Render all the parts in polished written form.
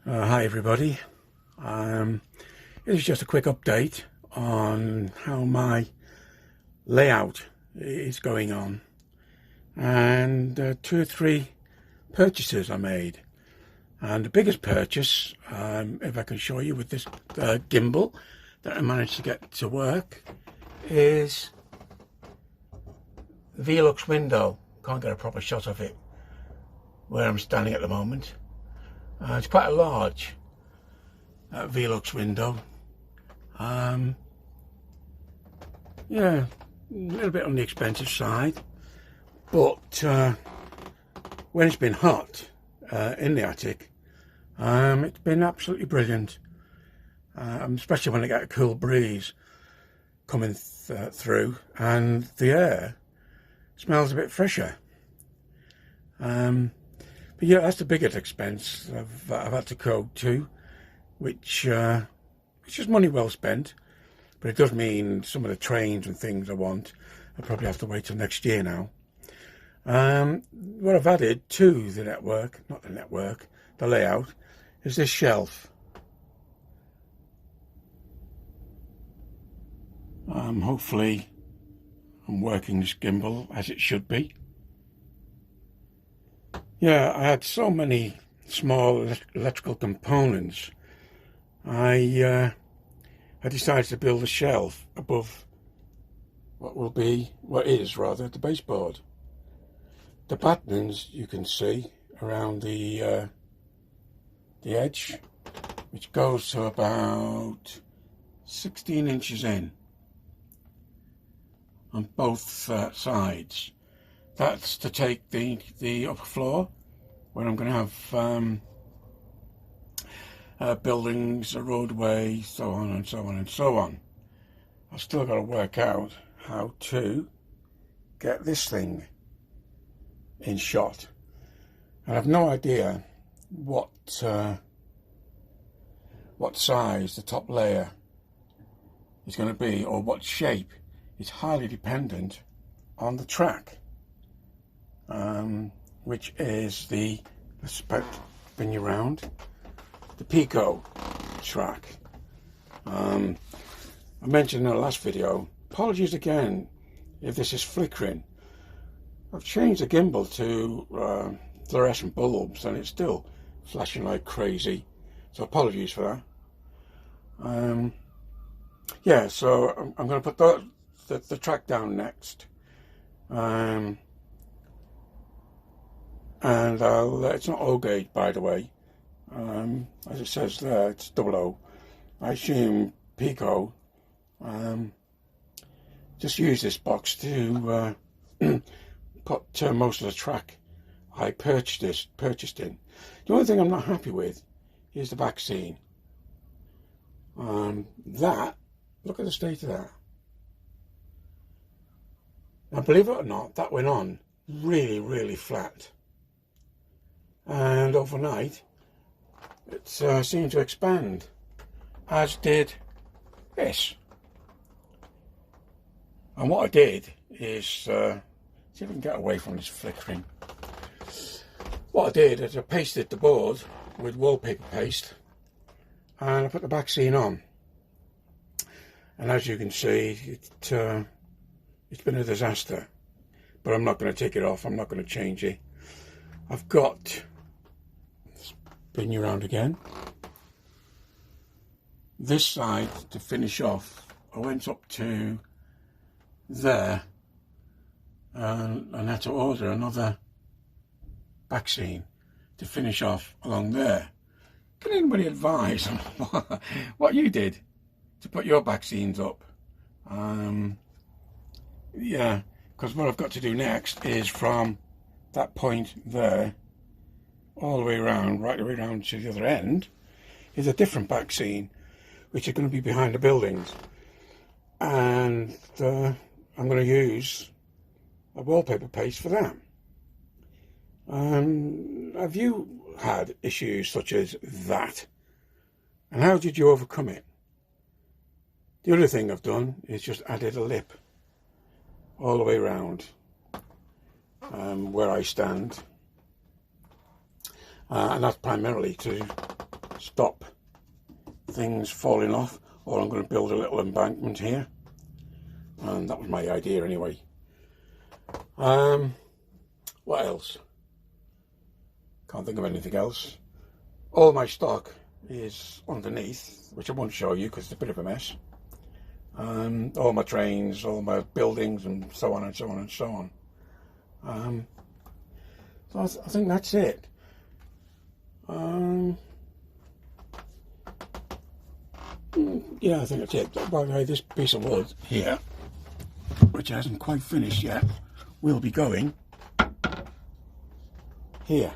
Hi everybody. This is just a quick update on how my layout is going on, and two or three purchases I made. And the biggest purchase, if I can show you with this gimbal that I managed to get to work, is the Velux window. Can't get a proper shot of it where I'm standing at the moment. It's quite a large Velux window. Yeah, a little bit on the expensive side, but when it's been hot in the attic, it's been absolutely brilliant, especially when I get a cool breeze coming through and the air smells a bit fresher. But yeah, that's the biggest expense I've had to go to, which is money well spent. But it does mean some of the trains and things I want, I'll probably have to wait till next year now. What I've added to the the layout, is this shelf. Hopefully I'm working this gimbal as it should be. Yeah, I had so many small electrical components. I decided to build a shelf above what is the baseboard. The battens you can see around the edge, which goes to about 16 inches in on both sides. That's to take the upper floor where I'm going to have buildings, a roadway, so on and so on and so on. I've still got to work out how to get this thing in shot. And I've no idea what size the top layer is going to be, or what shape. It's highly dependent on the track, which is let's spin you around, the Pico track. I mentioned in the last video, apologies again if this is flickering. I've changed the gimbal to fluorescent bulbs and it's still flashing like crazy, so apologies for that. Yeah, so I'm going to put the track down next. And it's not O gauge, by the way. As it says there, it's double O. I assume Pico just use this box to put most of the track I purchased in. The only thing I'm not happy with is the back scene. Look at the state of that. Now, believe it or not, that went on really, really flat. And overnight, it seemed to expand, as did this. And what I did is, see if we can get away from this flickering. What I did is I pasted the board with wallpaper paste, and I put the back scene on. And as you can see, it's been a disaster. But I'm not going to take it off. I'm not going to change it. I've got, spin you around again, this side to finish off. I went up to there and had to order another back scene to finish off along there. Can anybody advise on what you did to put your back scenes up? Yeah, because what I've got to do next is from that point there all the way around, right the way around to the other end, is a different back scene, which is going to be behind the buildings. And I'm going to use a wallpaper paste for that. Have you had issues such as that? And how did you overcome it? The other thing I've done is just added a lip all the way around where I stand. And that's primarily to stop things falling off, or I'm going to build a little embankment here, and that was my idea anyway. What else? Can't think of anything else. All my stock is underneath, which I won't show you because it's a bit of a mess. All my trains, all my buildings, and so on and so on and so on. So I think that's it. Yeah, I think that's it. By the way, this piece of wood here, which hasn't quite finished yet, will be going here.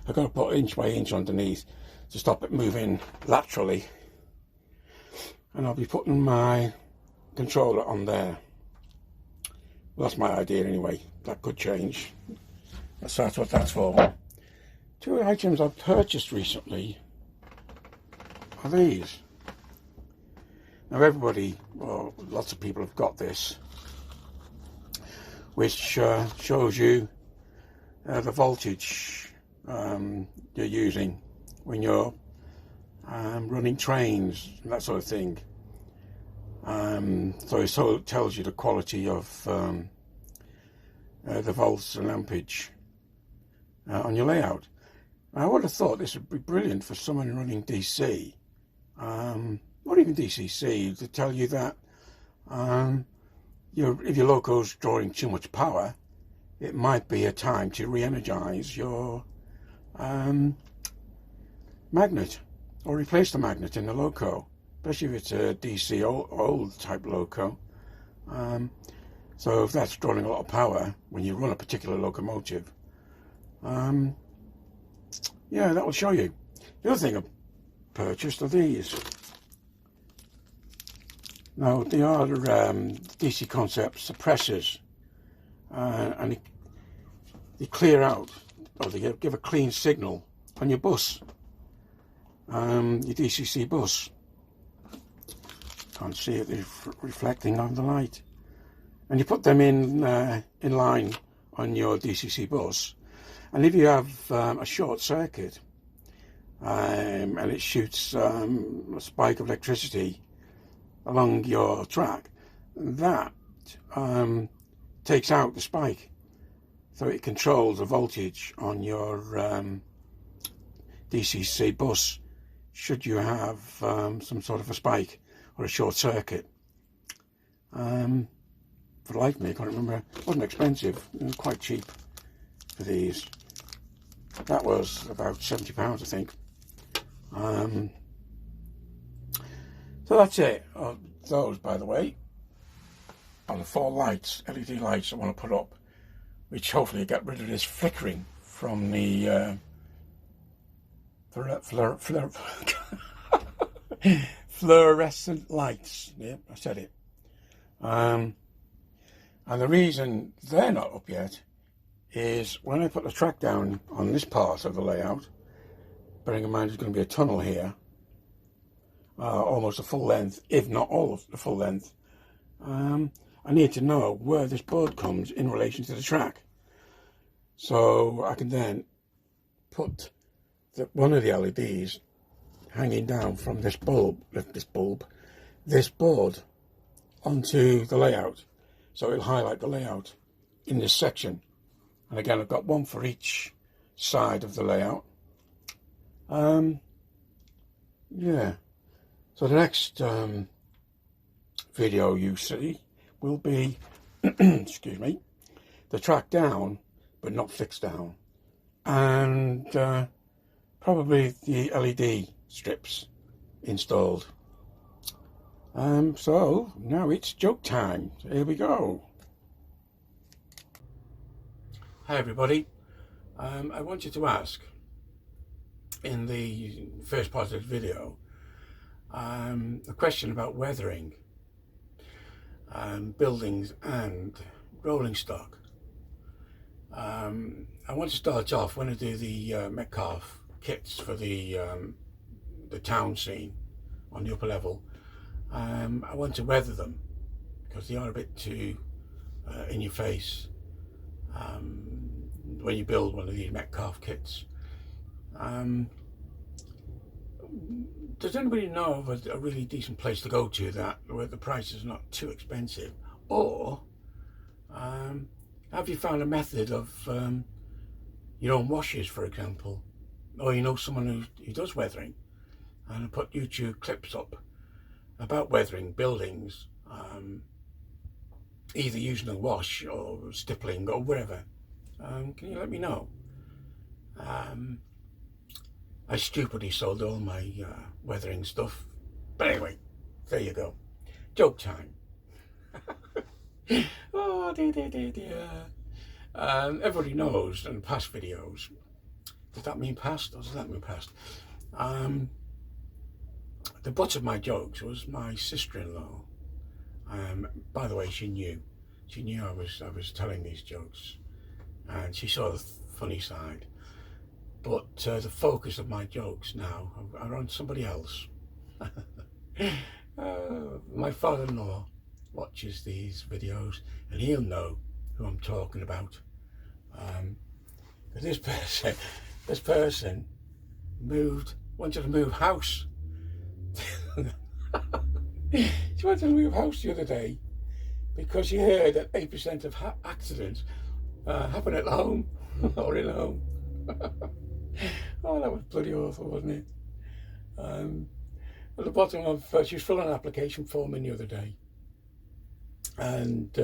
I've got to put inch by inch underneath to stop it moving laterally, and I'll be putting my controller on there. Well, that's my idea anyway. That could change. So that's what that's for. Two items I've purchased recently are these. Now everybody, well, lots of people have got this, which shows you the voltage you're using when you're running trains and that sort of thing. So it tells you the quality of the volts and ampage on your layout. I would have thought this would be brilliant for someone running DC, or even DCC, to tell you that if your loco's drawing too much power, it might be a time to re-energize your magnet, or replace the magnet in the loco, especially if it's a DC old type loco. So if that's drawing a lot of power when you run a particular locomotive, yeah, that will show you. The other thing I purchased are these. Now, they are DC Concept suppressors, and they clear out, or they give a clean signal on your bus, your DCC bus. Can't see it, they're reflecting on the light. And you put them in line on your DCC bus, and if you have a short circuit and it shoots a spike of electricity along your track, that takes out the spike, so it controls the voltage on your DCC bus should you have some sort of a spike or a short circuit. For the life of me, I can't remember. It wasn't expensive, it was quite cheap for these. That was about £70, I think. So that's it. Those, by the way, are the 4 lights, LED lights I want to put up, which hopefully get rid of this flickering from the fluorescent lights. Yep, I said it. And the reason they're not up yet is when I put the track down on this part of the layout, bearing in mind there's going to be a tunnel here, almost a full length, if not all of the full length, I need to know where this board comes in relation to the track. So I can then put one of the LEDs hanging down from this board onto the layout. So it'll highlight the layout in this section. And again, I've got one for each side of the layout. Yeah. So the next video you see will be, excuse me, the track down, but not fixed down. And probably the LED strips installed. So now it's joke time. So here we go. Hi everybody. I wanted to ask, in the first part of the video, a question about weathering buildings and rolling stock. I want to start off when I do the Metcalfe kits for the town scene on the upper level. I want to weather them because they are a bit too in your face when you build one of these Metcalfe kits. does anybody know of a really decent place to go to that where the price is not too expensive? Or have you found a method of your own washes, for example? Or you know someone who does weathering, and I put YouTube clips up about weathering buildings, either using a wash or stippling or whatever. Can you let me know? I stupidly sold all my weathering stuff. But anyway, there you go. Joke time. Oh, dear. Everybody knows in past videos. Does that mean past or does that mean past? The butt of my jokes was my sister-in-law. By the way, she knew I was telling these jokes, and she saw the funny side. But the focus of my jokes now are on somebody else. My father-in-law watches these videos, and he'll know who I'm talking about. This person wanted to move house. She wanted to move house the other day because she heard that 8% of accidents happen at home or in home. Oh, that was bloody awful, wasn't it? At the bottom of, she was filling an application form in the other day, and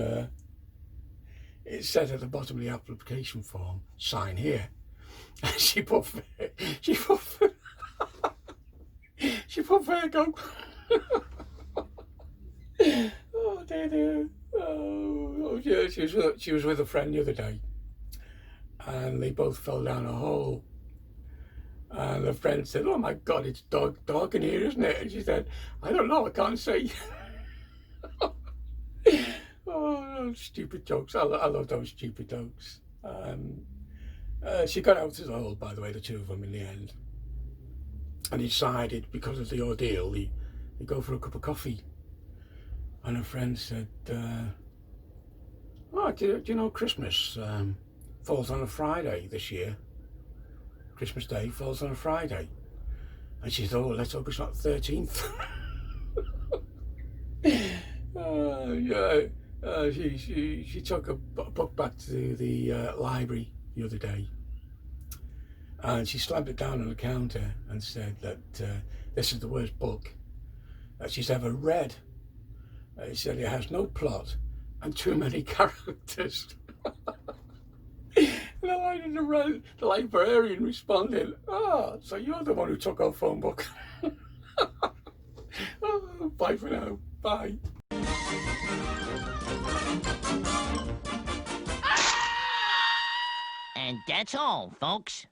it said at the bottom of the application form, sign here. And she put Virgo. Oh dear. Oh yeah, she was with a friend the other day, and they both fell down a hole. And the friend said, "Oh my God, it's dark in here, isn't it?" And she said, "I don't know, I can't see." Oh, stupid jokes. I love those stupid jokes. She got out of the hole, by the way, the two of them in the end. And he decided, because of the ordeal, they go for a cup of coffee. And her friend said, "Oh, do you know Christmas falls on a Friday this year? Christmas Day falls on a Friday." And she said, "Oh, let's hope it's not the 13th. Yeah. She took a book back to the library the other day, and she slammed it down on the counter and said that this is the worst book that she's ever read. She said it has no plot and too many characters." The librarian responded, "Ah, so you're the one who took our phone book." Oh, bye for now. Bye. And that's all, folks.